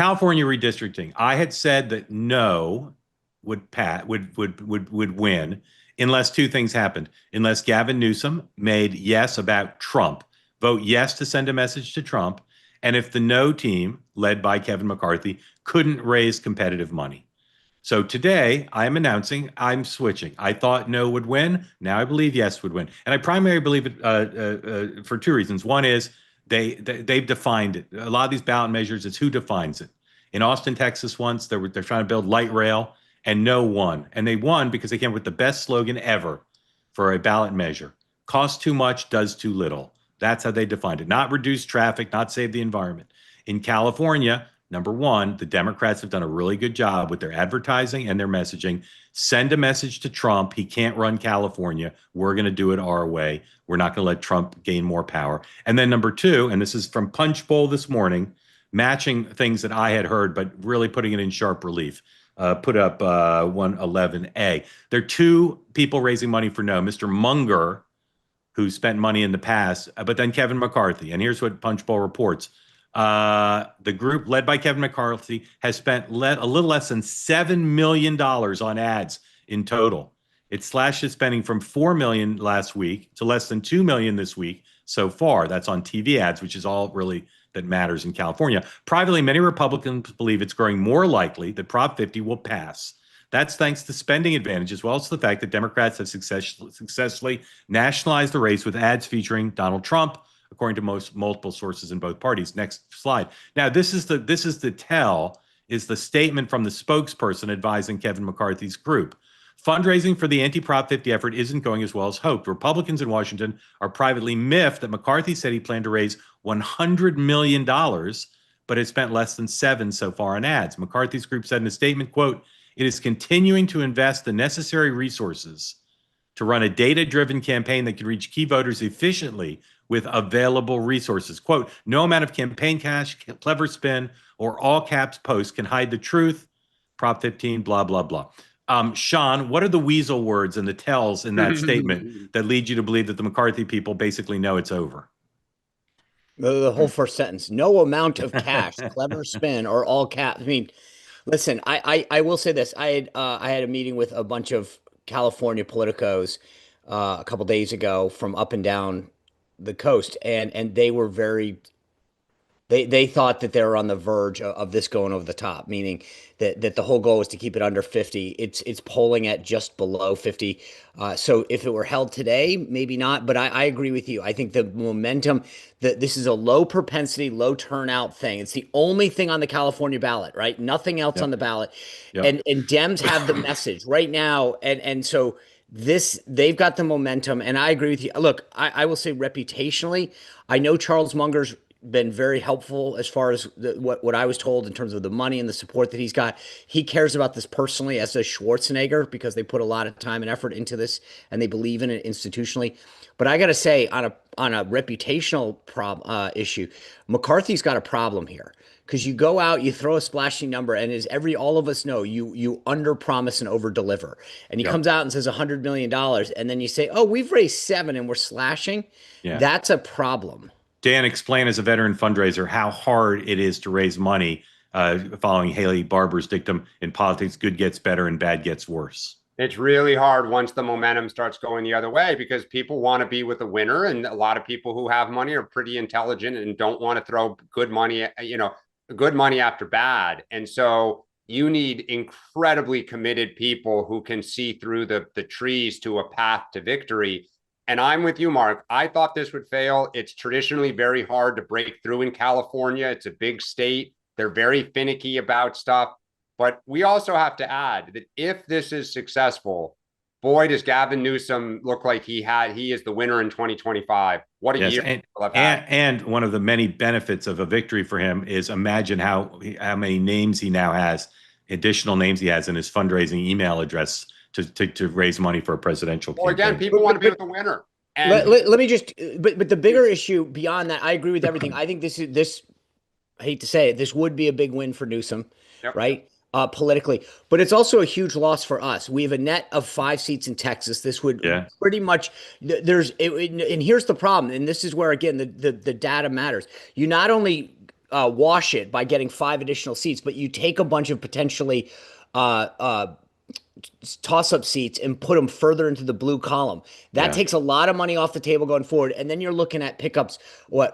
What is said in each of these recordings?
California redistricting. I had said that no would win unless two things happened. Unless Gavin Newsom made yes about Trump, vote yes to send a message to Trump, and if the no team, led by Kevin McCarthy, couldn't raise competitive money. So today I am announcing I'm switching. I thought no would win. Now I believe yes would win, and I primarily believe it for two reasons. One is they've defined it. A lot of these ballot measures, it's who defines it. In Austin, Texas, once they're trying to build light rail, and no won, and they won because they came up with the best slogan ever for a ballot measure: costs too much, does too little. That's how they defined it. Not reduce traffic, not save the environment. In California, number one, the Democrats have done a really good job with their advertising and their messaging. Send a message to Trump. He can't run California. We're going to do it our way. We're not going to let Trump gain more power. And then number two, and this is from Punch Bowl this morning, matching things that I had heard, but really putting it in sharp relief. Put up 111A. There are two people raising money for no. Mr. Munger, who spent money in the past, but then Kevin McCarthy. And here's what Punch Bowl reports. The group led by Kevin McCarthy has spent a little less than $7 million on ads in total. It slashed its spending from $4 million last week to less than $2 million this week so far. That's on TV ads, which is all really that matters in California. Privately, many Republicans believe it's growing more likely that Prop 50 will pass. That's thanks to spending advantage, as well as to the fact that Democrats have successfully nationalized the race with ads featuring Donald Trump, according to multiple sources in both parties. Next slide. Now, this is the statement from the spokesperson advising Kevin McCarthy's group. Fundraising for the anti-Prop 50 effort isn't going as well as hoped. Republicans in Washington are privately miffed that McCarthy said he planned to raise $100 million, but has spent less than $7 so far on ads. McCarthy's group said in a statement, quote, "It is continuing to invest the necessary resources to run a data-driven campaign that can reach key voters efficiently with available resources." Quote, "No amount of campaign cash, clever spin, or all caps post can hide the truth. Prop 15, blah, blah, blah." Sean, what are the weasel words and the tells in that statement that lead you to believe that the McCarthy people basically know it's over? The whole first sentence: no amount of cash, clever spin, or all cap. I mean, listen, I will say this. I had a meeting with a bunch of California politicos a couple days ago from up and down the coast, and they were they thought that they were on the verge of this going over the top, meaning that the whole goal is to keep it under 50. It's polling at just below 50. So if it were held today, maybe not. But I agree with you. I think the momentum, that this is a low propensity, low turnout thing. It's the only thing on the California ballot, right? Nothing else on Yep. the ballot. Yep. And Dems have the message right now. And so they've got the momentum. And I agree with you. Look, I will say reputationally, I know Charles Munger's been very helpful as far as what I was told in terms of the money and the support that he's got. He cares about this personally, as does Schwarzenegger, because they put a lot of time and effort into this and they believe in it institutionally. But I got to say, on a reputational issue, McCarthy's got a problem here, because you go out, you throw a splashing number, and as all of us know, you under promise and over deliver. And he Yep. comes out and says $100 million, and then you say, "Oh, we've raised 7 and we're slashing." Yeah. That's a problem. Dan, explain as a veteran fundraiser how hard it is to raise money following Haley Barbour's dictum: in politics, good gets better and bad gets worse. It's really hard once the momentum starts going the other way, because people want to be with a winner. And a lot of people who have money are pretty intelligent and don't want to throw good money, good money after bad. And so you need incredibly committed people who can see through the trees to a path to victory. And I'm with you, Mark. I thought this would fail. It's traditionally very hard to break through in California. It's a big state. They're very finicky about stuff. But we also have to add that if this is successful, boy, does Gavin Newsom look like he is the winner in 2025. What a Yes, year. and one of the many benefits of a victory for him is, imagine how many names he now has, additional names he has in his fundraising email address to raise money for a presidential campaign. Well, again, people want to be with the winner. And let me just, but the bigger issue beyond that, I agree with everything. I think this, I hate to say it, this would be a big win for Newsom, Yep. right? Politically, but it's also a huge loss for us. We have a net of 5 seats in Texas. This would pretty much, and here's the problem. And this is where, again, the data matters. You not only wash it by getting 5 additional seats, but you take a bunch of potentially toss-up seats and put them further into the blue column. That takes a lot of money off the table going forward. And then you're looking at pickups,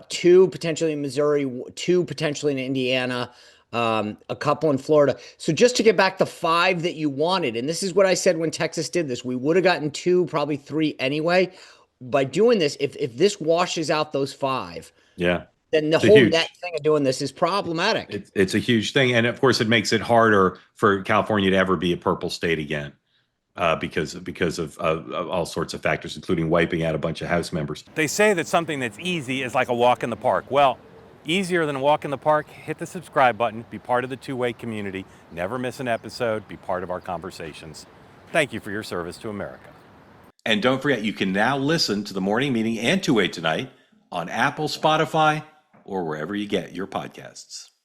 2 potentially in Missouri, 2 potentially in Indiana, a couple in Florida. So just to get back the 5 that you wanted, and this is what I said when Texas did this, we would have gotten 2, probably 3 anyway. By doing this, if this washes out those 5, then the whole net thing of doing this is problematic. It's a huge thing. And of course, it makes it harder for California to ever be a purple state again because of all sorts of factors, including wiping out a bunch of House members. They say that something that's easy is like a walk in the park. Well, easier than a walk in the park, hit the subscribe button, be part of the two-way community, never miss an episode, be part of our conversations. Thank you for your service to America. And don't forget, you can now listen to the morning meeting and Two-Way Tonight on Apple, Spotify, or wherever you get your podcasts.